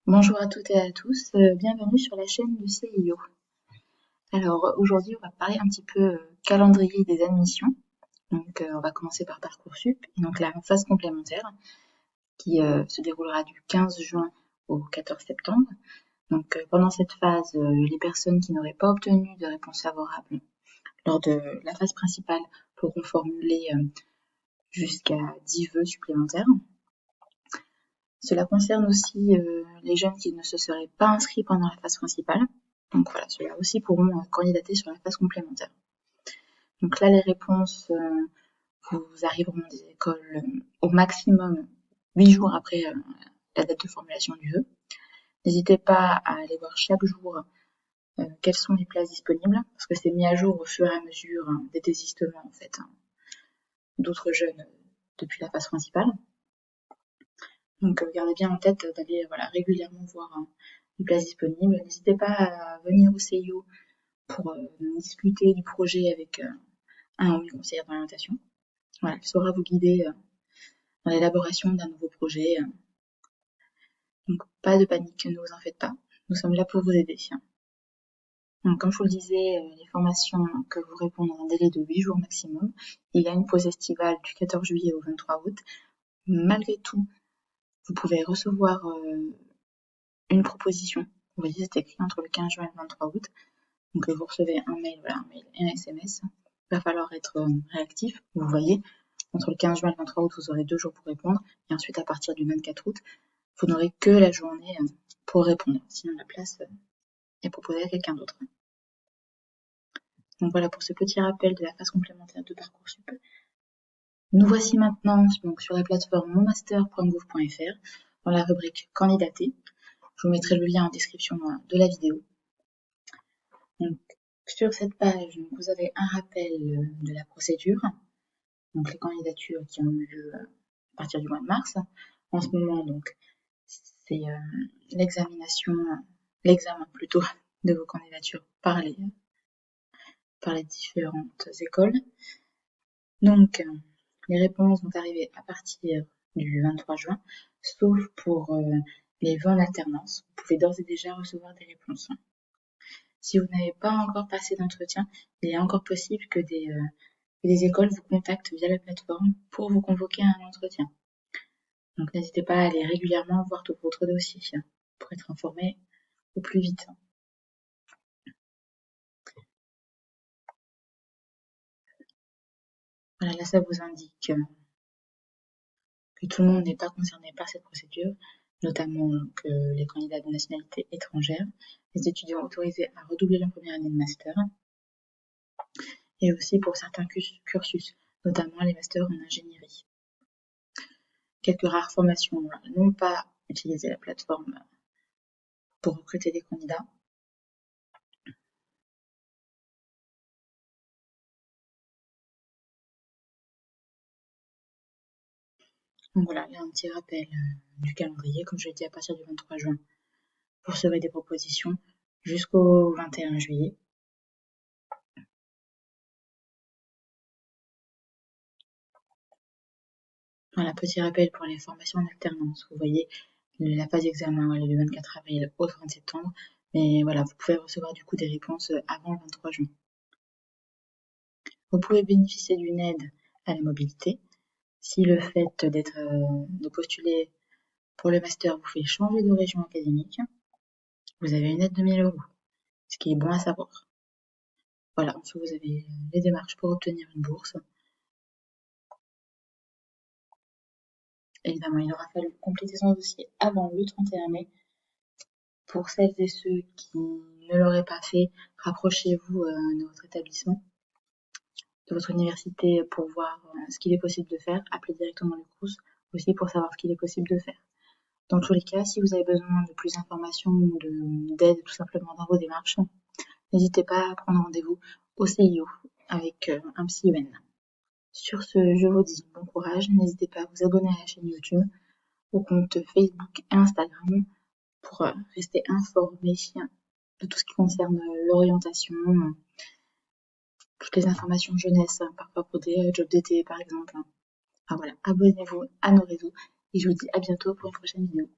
Bonjour à toutes et à tous, bienvenue sur la chaîne de CIO. Alors aujourd'hui, on va parler un petit peu calendrier des admissions. Donc on va commencer par Parcoursup et donc la phase complémentaire qui se déroulera du 15 juin au 14 septembre. Donc pendant cette phase, les personnes qui n'auraient pas obtenu de réponse favorable lors de la phase principale pourront formuler jusqu'à 10 vœux supplémentaires. Cela concerne aussi les jeunes qui ne se seraient pas inscrits pendant la phase principale. Donc voilà, ceux-là aussi pourront candidater sur la phase complémentaire. Donc là, les réponses vous arriveront des écoles au maximum 8 jours après la date de formulation du vœu. N'hésitez pas à aller voir chaque jour quelles sont les places disponibles, parce que c'est mis à jour au fur et à mesure des désistements en fait, d'autres jeunes depuis la phase principale. Donc gardez bien en tête d'aller régulièrement voir les places disponibles. N'hésitez pas à venir au CIO pour discuter du projet avec un ou une conseillère d'orientation. Voilà, elle saura vous guider dans l'élaboration d'un nouveau projet. Donc pas de panique, ne vous en faites pas. Nous sommes là pour vous aider. Donc, comme je vous le disais, les formations que vous répondent dans un délai de 8 jours maximum. Il y a une pause estivale du 14 juillet au 23 août. Malgré tout, vous pouvez recevoir une proposition. Vous voyez, c'est écrit entre le 15 juin et le 23 août. Donc vous recevez un mail et un SMS. Il va falloir être réactif. Vous voyez, entre le 15 juin et le 23 août, vous aurez 2 jours pour répondre. Et ensuite, à partir du 24 août, vous n'aurez que la journée pour répondre. Sinon, la place est proposée à quelqu'un d'autre. Donc voilà pour ce petit rappel de la phase complémentaire de Parcoursup. Nous voici maintenant donc, sur la plateforme monmaster.gouv.fr dans la rubrique candidater. Je vous mettrai le lien en description de la vidéo. Donc, sur cette page, vous avez un rappel de la procédure, donc les candidatures qui ont eu lieu à partir du mois de mars. En ce moment, donc, c'est l'examen plutôt de vos candidatures par les différentes écoles. Donc, les réponses vont arriver à partir du 23 juin, sauf pour les vœux en alternance. Vous pouvez d'ores et déjà recevoir des réponses. Si vous n'avez pas encore passé d'entretien, il est encore possible que des écoles vous contactent via la plateforme pour vous convoquer à un entretien. Donc n'hésitez pas à aller régulièrement voir tout votre dossier pour être informé au plus vite. Voilà, là ça vous indique que tout le monde n'est pas concerné par cette procédure, notamment les candidats de nationalité étrangère, les étudiants autorisés à redoubler leur première année de master, et aussi pour certains cursus, notamment les masters en ingénierie. Quelques rares formations n'ont pas utilisé la plateforme pour recruter des candidats. Donc voilà, là un petit rappel du calendrier, comme je l'ai dit, à partir du 23 juin, vous recevrez des propositions jusqu'au 21 juillet. Voilà, petit rappel pour les formations en alternance. Vous voyez, la phase d'examen, elle est du 24 avril au 30 septembre. Mais voilà, vous pouvez recevoir du coup des réponses avant le 23 juin. Vous pouvez bénéficier d'une aide à la mobilité. Si le fait de postuler pour le master vous fait changer de région académique, vous avez une aide de 1 000 €, ce qui est bon à savoir. Voilà, ensuite vous avez les démarches pour obtenir une bourse. Évidemment, il aura fallu compléter son dossier avant le 31 mai. Pour celles et ceux qui ne l'auraient pas fait, rapprochez-vous de votre établissement, de votre université pour voir ce qu'il est possible de faire. Appelez directement le Crous aussi pour savoir ce qu'il est possible de faire. Dans tous les cas, si vous avez besoin de plus d'informations ou d'aide tout simplement dans vos démarches, n'hésitez pas à prendre rendez-vous au CIO avec un psy humain. Sur ce, je vous dis bon courage. N'hésitez pas à vous abonner à la chaîne YouTube, au compte Facebook et Instagram pour rester informé de tout ce qui concerne l'orientation, toutes les informations jeunesse, parfois pour des jobs d'été par exemple. Enfin voilà, abonnez-vous à nos réseaux et je vous dis à bientôt pour une prochaine vidéo.